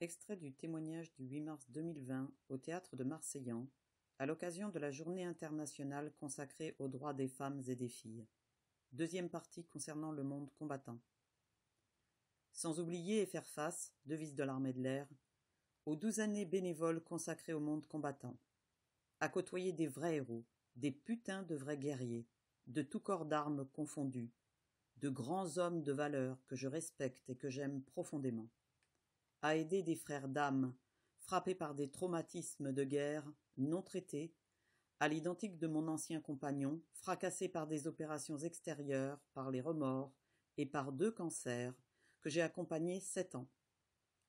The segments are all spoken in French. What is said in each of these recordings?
Extrait du témoignage du 8 mars 2020 au théâtre de Marseillan, à l'occasion de la Journée internationale consacrée aux droits des femmes et des filles. Deuxième partie concernant le monde combattant. Sans oublier et faire face, devise de l'armée de l'air, aux 12 années bénévoles consacrées au monde combattant. À côtoyer des vrais héros, des putains de vrais guerriers, de tout corps d'armes confondus, de grands hommes de valeur que je respecte et que j'aime profondément. À aider des frères d'âme, frappés par des traumatismes de guerre non traités, à l'identique de mon ancien compagnon, fracassé par des opérations extérieures, par les remords et par 2 cancers, que j'ai accompagné 7 ans.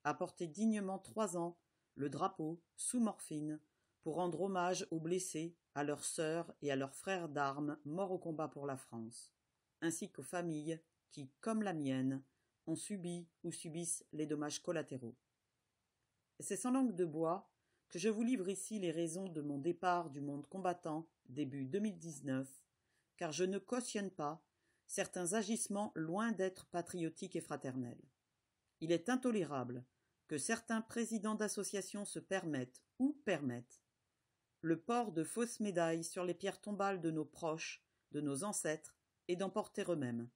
À porter dignement 3 ans le drapeau, sous morphine, pour rendre hommage aux blessés, à leurs sœurs et à leurs frères d'armes morts au combat pour la France, ainsi qu'aux familles qui, comme la mienne, ont subi ou subissent les dommages collatéraux. C'est sans langue de bois que je vous livre ici les raisons de mon départ du monde combattant début 2019, car je ne cautionne pas certains agissements loin d'être patriotiques et fraternels. Il est intolérable que certains présidents d'associations se permettent le port de fausses médailles sur les pierres tombales de nos proches, de nos ancêtres, et d'en porter eux-mêmes.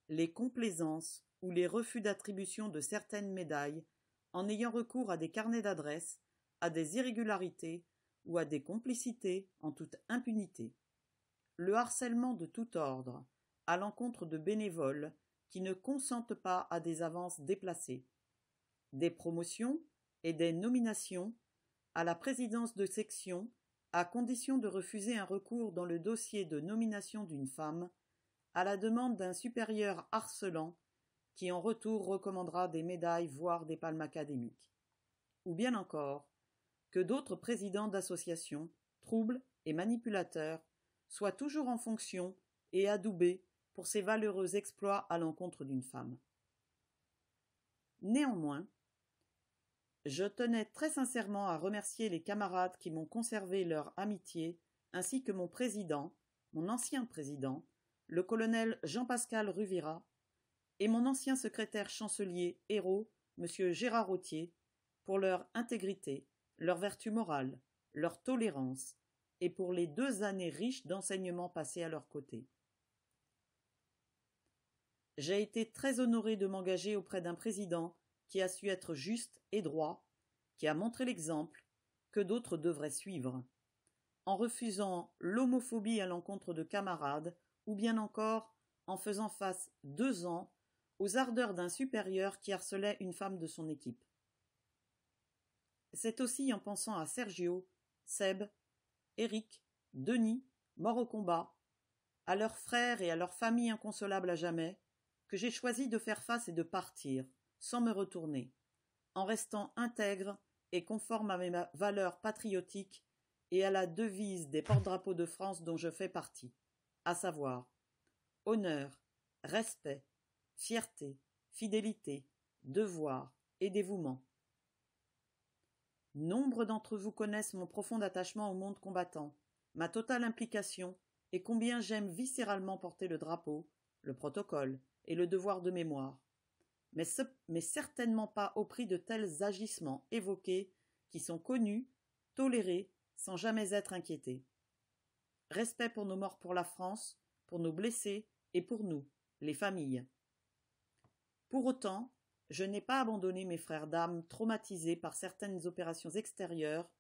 Les complaisances ou les refus d'attribution de certaines médailles en ayant recours à des carnets d'adresses, à des irrégularités ou à des complicités en toute impunité. Le harcèlement de tout ordre à l'encontre de bénévoles qui ne consentent pas à des avances déplacées. Des promotions et des nominations à la présidence de section à condition de refuser un recours dans le dossier de nomination d'une femme à la demande d'un supérieur harcelant qui en retour recommandera des médailles voire des palmes académiques. Ou bien encore, que d'autres présidents d'associations, troubles et manipulateurs soient toujours en fonction et adoubés pour ces valeureux exploits à l'encontre d'une femme. Néanmoins, je tenais très sincèrement à remercier les camarades qui m'ont conservé leur amitié, ainsi que mon président, mon ancien président, le colonel Jean-Pascal Ruvira, et mon ancien secrétaire chancelier héros, M. Gérard Authier, pour leur intégrité, leur vertu morale, leur tolérance, et pour les 2 années riches d'enseignements passés à leur côté. J'ai été très honoré de m'engager auprès d'un président qui a su être juste et droit, qui a montré l'exemple, que d'autres devraient suivre, en refusant l'homophobie à l'encontre de camarades, ou bien encore en faisant face 2 ans aux ardeurs d'un supérieur qui harcelait une femme de son équipe. C'est aussi en pensant à Sergio, Seb, Eric, Denis, morts au combat, à leurs frères et à leurs familles inconsolables à jamais, que j'ai choisi de faire face et de partir, sans me retourner, en restant intègre et conforme à mes valeurs patriotiques et à la devise des porte-drapeaux de France dont je fais partie, à savoir honneur, respect, fierté, fidélité, devoir et dévouement. Nombre d'entre vous connaissent mon profond attachement au monde combattant, ma totale implication et combien j'aime viscéralement porter le drapeau, le protocole et le devoir de mémoire, mais certainement pas au prix de tels agissements évoqués qui sont connus, tolérés, sans jamais être inquiétés. Respect pour nos morts pour la France, pour nos blessés et pour nous, les familles. Pour autant, je n'ai pas abandonné mes frères d'âme traumatisés par certaines opérations extérieures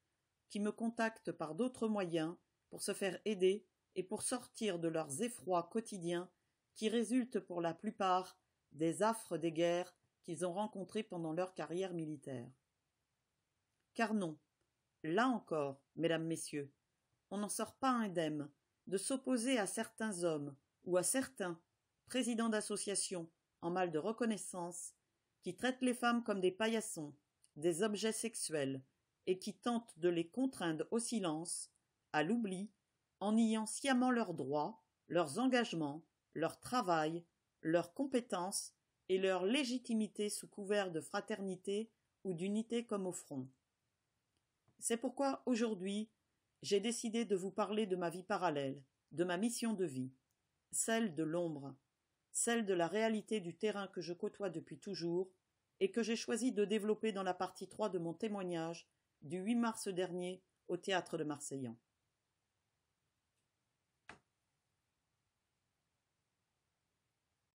qui me contactent par d'autres moyens pour se faire aider et pour sortir de leurs effrois quotidiens qui résultent pour la plupart des affres des guerres qu'ils ont rencontrées pendant leur carrière militaire. Car non, là encore, mesdames, messieurs, on n'en sort pas indemne de s'opposer à certains hommes ou à certains présidents d'associations en mal de reconnaissance qui traitent les femmes comme des paillassons, des objets sexuels, et qui tentent de les contraindre au silence, à l'oubli, en niant sciemment leurs droits, leurs engagements, leur travail, leurs compétences et leur légitimité sous couvert de fraternité ou d'unité comme au front. C'est pourquoi aujourd'hui, j'ai décidé de vous parler de ma vie parallèle, de ma mission de vie, celle de l'ombre, celle de la réalité du terrain que je côtoie depuis toujours et que j'ai choisi de développer dans la partie 3 de mon témoignage du 8 mars dernier au Théâtre de Marseillan.